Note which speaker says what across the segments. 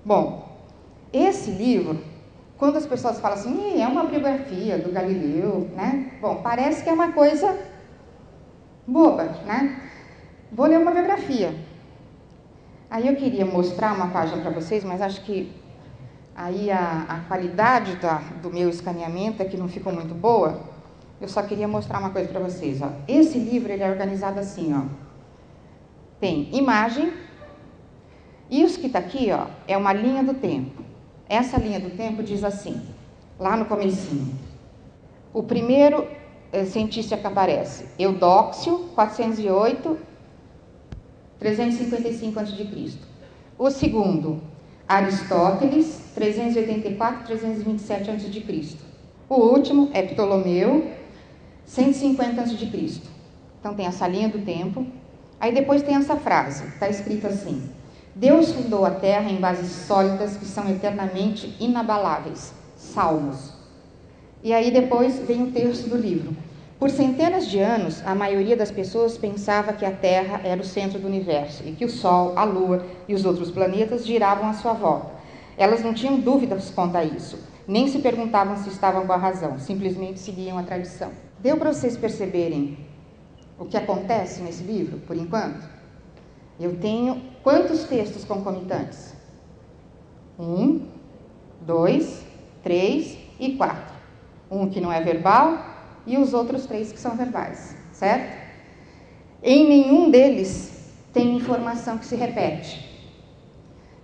Speaker 1: Bom, esse livro, quando as pessoas falam assim, é uma biografia do Galileu, né? Bom, parece que é uma coisa boba, né? Vou ler uma biografia. Aí eu queria mostrar uma página para vocês, mas acho que aí a qualidade do meu escaneamento é que não ficou muito boa. Eu só queria mostrar uma coisa para vocês, ó. Esse livro, ele é organizado assim, ó. Tem imagem, e isso que está aqui, ó, é uma linha do tempo. Essa linha do tempo diz assim, lá no comecinho. O primeiro cientista que aparece, Eudóxio, 408, 355 a.C. O segundo, Aristóteles, 384, 327 a.C. O último é Ptolomeu, 150 a.C. Então tem essa linha do tempo. Aí depois tem essa frase, está escrito assim: Deus fundou a terra em bases sólidas que são eternamente inabaláveis. Salmos. E aí depois vem o texto do livro. Por centenas de anos, a maioria das pessoas pensava que a Terra era o centro do universo e que o Sol, a Lua e os outros planetas giravam à sua volta. Elas não tinham dúvidas quanto a isso, nem se perguntavam se estavam com a razão, simplesmente seguiam a tradição. Deu para vocês perceberem o que acontece nesse livro, por enquanto? Eu tenho quantos textos concomitantes? 1, 2, 3 e 4. Um que não é verbal e os outros 3 que são verbais, certo? Em nenhum deles tem informação que se repete.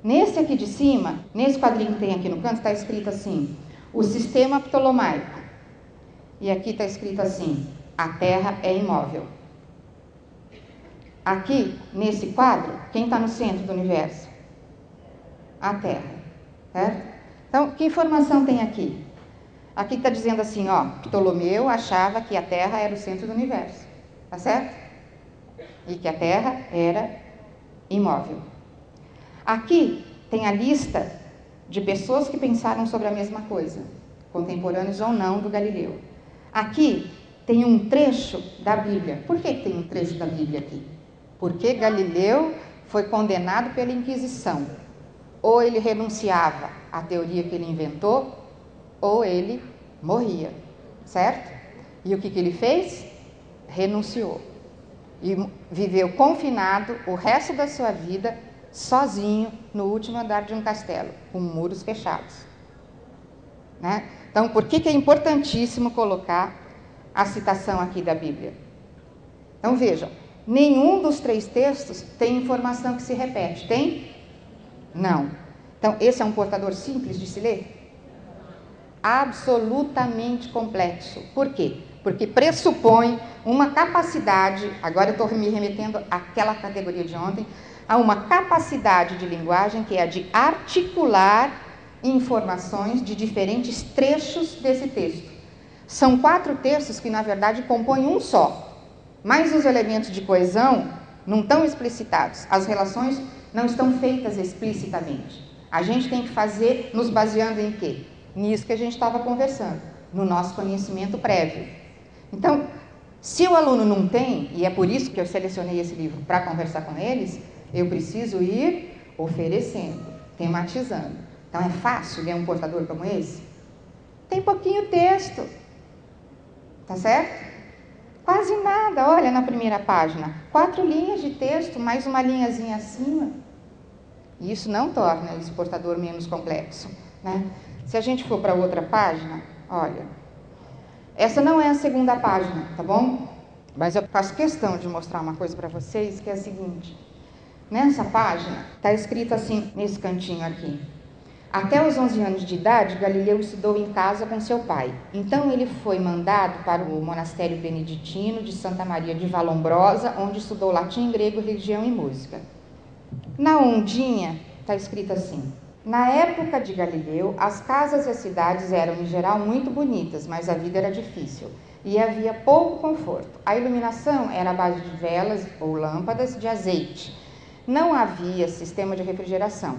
Speaker 1: Nesse aqui de cima, nesse quadrinho que tem aqui no canto, está escrito assim, o sistema ptolomaico. E aqui está escrito assim, a Terra é imóvel. Aqui, nesse quadro, quem está no centro do universo? A Terra, certo? Então, que informação tem aqui? Aqui está dizendo assim, ó, Ptolomeu achava que a Terra era o centro do universo, tá certo? E que a Terra era imóvel. Aqui tem a lista de pessoas que pensaram sobre a mesma coisa, contemporâneos ou não do Galileu. Aqui tem um trecho da Bíblia. Por que tem um trecho da Bíblia aqui? Porque Galileu foi condenado pela Inquisição. Ou ele renunciava à teoria que ele inventou, ou ele morria, certo? E o que ele fez? Renunciou. E viveu confinado o resto da sua vida, sozinho, no último andar de um castelo, com muros fechados. Né? Então, por que é importantíssimo colocar a citação aqui da Bíblia? Então, vejam, nenhum dos 3 textos tem informação que se repete. Tem? Não. Então, esse é um portador simples de se ler? Absolutamente complexo. Por quê? Porque pressupõe uma capacidade, agora eu estou me remetendo àquela categoria de ontem, a uma capacidade de linguagem que é a de articular informações de diferentes trechos desse texto. São 4 textos que, na verdade, compõem um só, mas os elementos de coesão não estão explicitados, as relações não estão feitas explicitamente. A gente tem que fazer nos baseando em quê? Nisso que a gente estava conversando, no nosso conhecimento prévio. Então, se o aluno não tem, e é por isso que eu selecionei esse livro para conversar com eles, eu preciso ir oferecendo, tematizando. Então, é fácil ler um portador como esse? Tem pouquinho texto, tá certo? Quase nada, olha na primeira página, 4 linhas de texto, mais uma linhazinha acima. E isso não torna esse portador menos complexo, né? Se a gente for para outra página, olha, essa não é a segunda página, tá bom? Mas eu faço questão de mostrar uma coisa para vocês, que é a seguinte. Nessa página, está escrito assim, nesse cantinho aqui. Até os 11 anos de idade, Galileu estudou em casa com seu pai. Então ele foi mandado para o monastério beneditino de Santa Maria de Vallombrosa, onde estudou latim, grego, religião e música. Na ondinha, está escrito assim. Na época de Galileu, as casas e as cidades eram, em geral, muito bonitas, mas a vida era difícil e havia pouco conforto. A iluminação era à base de velas ou lâmpadas de azeite. Não havia sistema de refrigeração.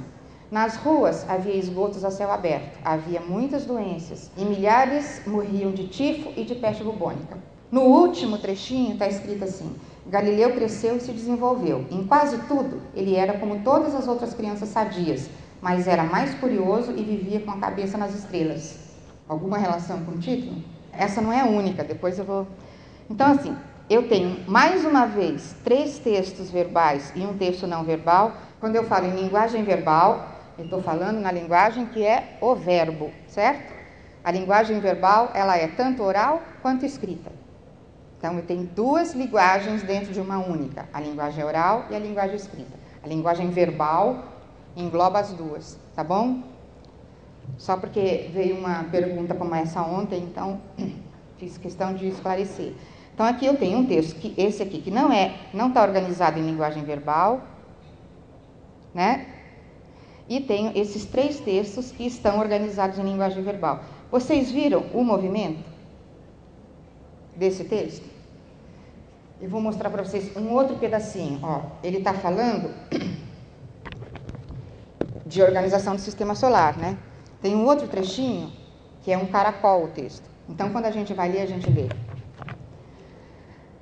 Speaker 1: Nas ruas havia esgotos a céu aberto, havia muitas doenças e milhares morriam de tifo e de peste bubônica. No último trechinho está escrito assim: Galileu cresceu e se desenvolveu. Em quase tudo, ele era como todas as outras crianças sadias, mas era mais curioso e vivia com a cabeça nas estrelas. Alguma relação com o título? Essa não é a única, depois eu vou... Então, assim, eu tenho, mais uma vez, 3 textos verbais e um texto não verbal. Quando eu falo em linguagem verbal, eu estou falando na linguagem que é o verbo, certo? A linguagem verbal, ela é tanto oral quanto escrita. Então, eu tenho 2 linguagens dentro de uma única, a linguagem oral e a linguagem escrita. A linguagem verbal engloba as 2, tá bom? Só porque veio uma pergunta como essa ontem, então fiz questão de esclarecer. Então, aqui eu tenho um texto, esse aqui, que não está organizado em linguagem verbal, né? E tenho esses 3 textos que estão organizados em linguagem verbal. Vocês viram o movimento desse texto? Eu vou mostrar para vocês um outro pedacinho. Ó, ele está falando de organização do sistema solar, né? Tem um outro trechinho que é um caracol o texto. Então, quando a gente vai ler, a gente lê.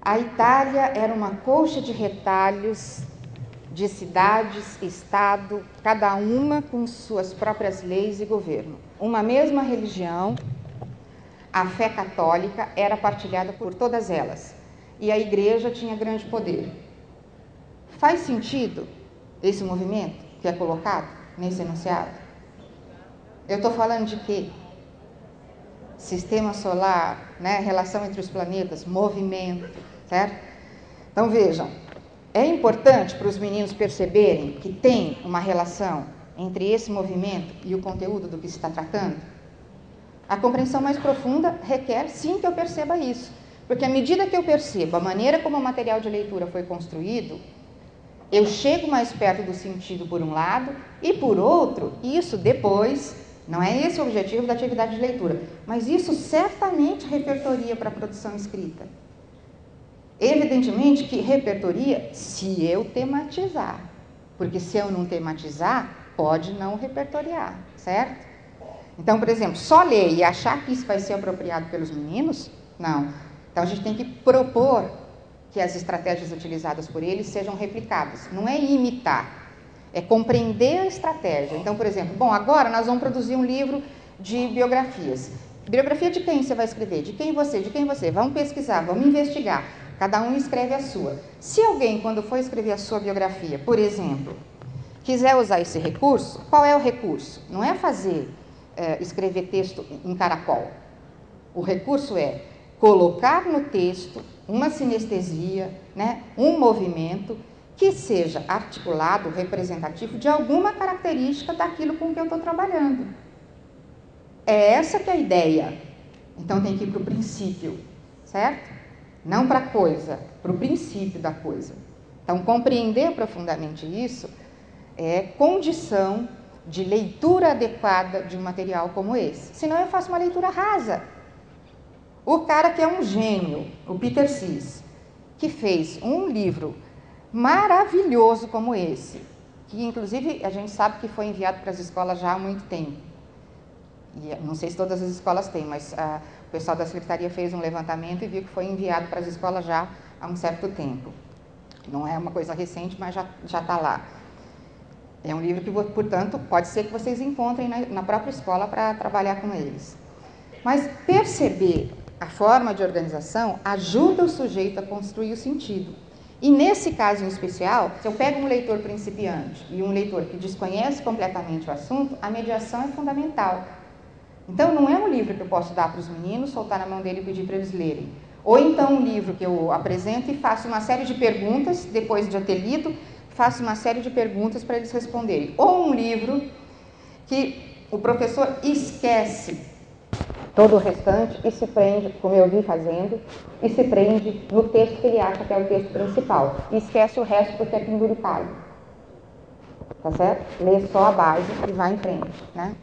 Speaker 1: A Itália era uma colcha de retalhos de cidades, estado, cada uma com suas próprias leis e governo. Uma mesma religião, a fé católica, era partilhada por todas elas, e a igreja tinha grande poder. Faz sentido esse movimento que é colocado nesse enunciado? Eu estou falando de quê? Sistema solar, né? Relação entre os planetas, movimento, certo? Então vejam, é importante para os meninos perceberem que tem uma relação entre esse movimento e o conteúdo do que se está tratando. A compreensão mais profunda requer, sim, que eu perceba isso. Porque à medida que eu percebo a maneira como o material de leitura foi construído, eu chego mais perto do sentido por um lado e por outro, isso depois, não é esse o objetivo da atividade de leitura, mas isso certamente repertoria para a produção escrita. Evidentemente que repertoria se eu tematizar, porque se eu não tematizar, pode não repertoriar, certo? Então, por exemplo, só ler e achar que isso vai ser apropriado pelos meninos, não. Então, a gente tem que propor que as estratégias utilizadas por eles sejam replicadas. Não é imitar, é compreender a estratégia. Então, por exemplo, bom, agora nós vamos produzir um livro de biografias. Biografia de quem você vai escrever? De quem você? De quem você? Vamos pesquisar, vamos investigar. Cada um escreve a sua. Se alguém, quando for escrever a sua biografia, por exemplo, quiser usar esse recurso, qual é o recurso? Não é escrever texto em caracol. O recurso é colocar no texto uma sinestesia, né, um movimento que seja articulado, representativo de alguma característica daquilo com que eu estou trabalhando. É essa que é a ideia. Então tem que ir para o princípio, certo? Não para a coisa, para o princípio da coisa. Então, compreender profundamente isso é condição de leitura adequada de um material como esse. Senão eu faço uma leitura rasa. O cara que é um gênio, o Peter Sis, que fez um livro maravilhoso como esse, que inclusive a gente sabe que foi enviado para as escolas já há muito tempo. E não sei se todas as escolas têm, mas o pessoal da secretaria fez um levantamento e viu que foi enviado para as escolas já há um certo tempo. Não é uma coisa recente, mas já está lá. É um livro que, portanto, pode ser que vocês encontrem na própria escola para trabalhar com eles. Mas perceber a forma de organização ajuda o sujeito a construir o sentido. E nesse caso em especial, se eu pego um leitor principiante e um leitor que desconhece completamente o assunto, a mediação é fundamental. Então, não é um livro que eu posso dar para os meninos, soltar na mão dele e pedir para eles lerem. Ou então um livro que eu apresento e faço uma série de perguntas, depois de eu ter lido, faço uma série de perguntas para eles responderem. Ou um livro que o professor esquece todo o restante e se prende, como eu vi fazendo, e se prende no texto que ele acha que é o texto principal. E esquece o resto porque é penduricalho. Tá certo? Lê só a base e vai em frente, né?